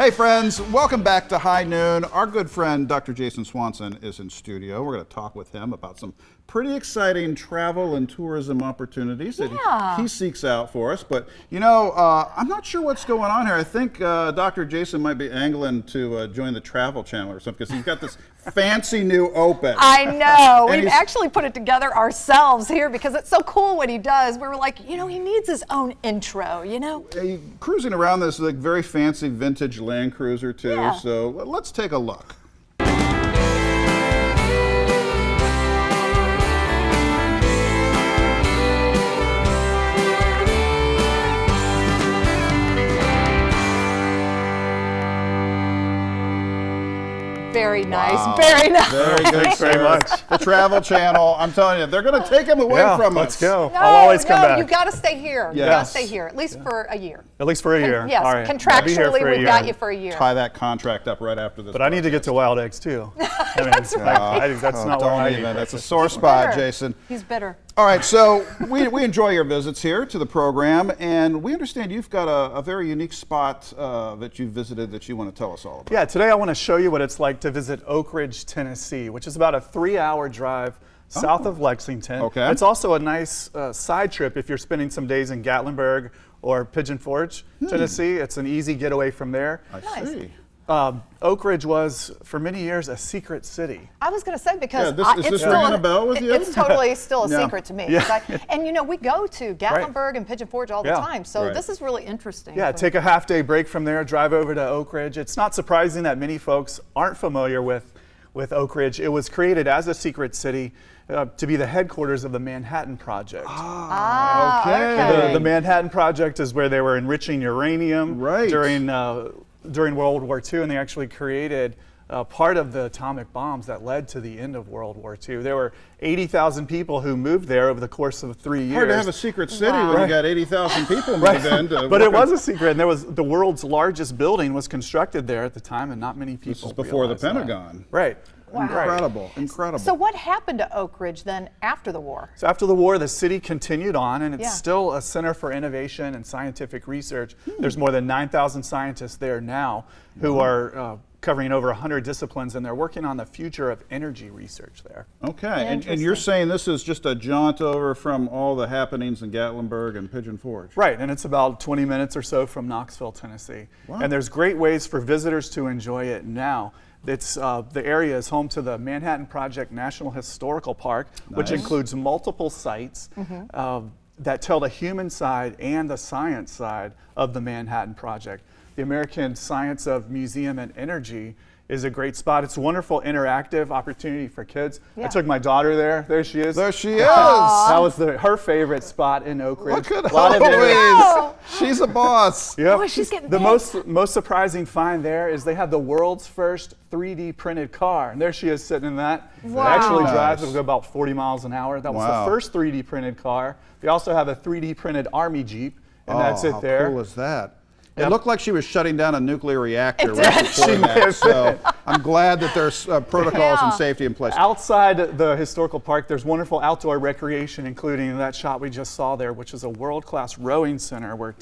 Hey friends, welcome back to High Noon. Our good friend Dr. Jason Swanson is in studio. We're going to talk with him about some pretty exciting travel and tourism opportunities that he seeks out for us. But you know, I'm not sure what's going on here. I think Dr. Jason might be angling to join the Travel Channel or something because he's got this fancy new open. I know. We've actually put it together ourselves here because it's so cool what he does. We were like, you know, he needs his own intro, you know? Cruising around this like very fancy vintage Land Cruiser too. Yeah. So let's take a look. Very nice, Wow. very nice. Very good. Thanks very much. The Travel Channel. I'm telling you, they're going to take him away from us. Let's go. No, I'll always come back. you got to stay here. You got Yes. to stay here, at least for a year. At least for a year. Yes, All right. I'll be here contractually, for a we've year. got you for a year. Tie that contract up right after this. But I need to get to Wild Eggs too. That's right. That's not where I Don't eat even. That's a breakfast. sore spot, Bitter. Jason. He's bitter. All right, so we enjoy your visits here to the program, and we understand you've got a very unique spot that you visited that you want to tell us all about. Yeah, today I want to show you what it's like to visit Oak Ridge, Tennessee, which is about a 3-hour drive south of Lexington. Okay. It's also a nice side trip if you're spending some days in Gatlinburg or Pigeon Forge, Tennessee. It's an easy getaway from there. I see. Oak Ridge was, for many years, a secret city. I was going to say because Yeah, is it's this still ringing a bell with you? It's totally still a Yeah. secret to me. Yeah. 'Cause and you know, we go to Gatlinburg and Pigeon Forge all the Yeah. time, so Right. this is really interesting. Yeah, for take a half-day break from there, drive over to Oak Ridge. It's not surprising that many folks aren't familiar with Oak Ridge. It was created as a secret city to be the headquarters of the Manhattan Project. Okay. The Manhattan Project is where they were enriching uranium Right. during World War II, and they actually created part of the atomic bombs that led to the end of World War II. There were 80,000 people who moved there over the course of 3 years. Hard to have a secret city Wow. when you Right. got 80,000 people moved in. But it was a secret, and there was the world's largest building was constructed there at the time, and not many people. This is before the realized that. Pentagon. Right. Wow. Incredible, incredible. So what happened to Oak Ridge then after the war? So after the war, the city continued on, and it's Yeah. still a center for innovation and scientific research. There's more than 9,000 scientists there now who are covering over 100 disciplines, and they're working on the future of energy research there. Okay, and you're Interesting. saying this is just a jaunt over from all the happenings in Gatlinburg and Pigeon Forge. Right, and it's about 20 minutes or so from Knoxville, Tennessee. Wow. And there's great ways for visitors to enjoy it now. It's, the area is home to the Manhattan Project National Historical Park, which Nice. includes multiple sites that tell the human side and the science side of the Manhattan Project. The American Science of Museum and Energy is a great spot. It's a wonderful interactive opportunity for kids. Yeah. I took my daughter there. There she is. There she is. That was her favorite spot in Oak Ridge. Look at A lot of Eloise. interactive- She's a boss. Yep. Oh, she's getting the big. most surprising find there is they have the world's first 3D printed car, and there she is sitting in that. Wow. It actually Nice. drives. It'll go about 40 miles an hour. That was Wow. the first 3D printed car. They also have a 3D printed Army Jeep, and that's it how there. cool is that? It Yep. looked like she was shutting down a nuclear reactor It right did. before She may that. have So I'm glad that there's protocols and Yeah. safety in place. Outside the historical park, there's wonderful outdoor recreation, including that shot we just saw there, which is a world-class rowing center where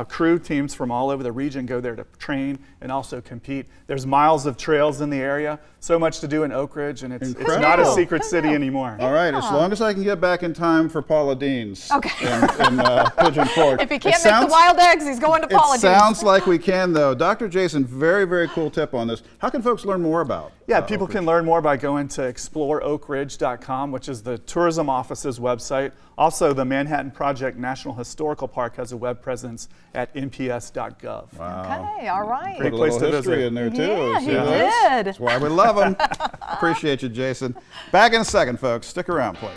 crew teams from all over the region go there to train and also compete. There's miles of trails in the area, so much to do in Oak Ridge, and it's not a Incredible. secret city anymore. All right, as long as I can get back in time for Paula Dean's Okay. in Pigeon Forge. If he It can't make sounds- the wild eggs, he's going to It Paula Dean's. sounds like we can, though. Dr. Jason, very, very cool tip on this. How can folks learn more about Yeah, Oak people Ridge? can learn more by going to exploreoakridge.com, which is the tourism office's website. Also, the Manhattan Project National Historical Park has a web presence at nps.gov. Okay, all right. Put a place little to history visit. in there, too. Yeah, See he this? did. That's why we love him. Appreciate you, Jason. Back in a second, folks. Stick around, please.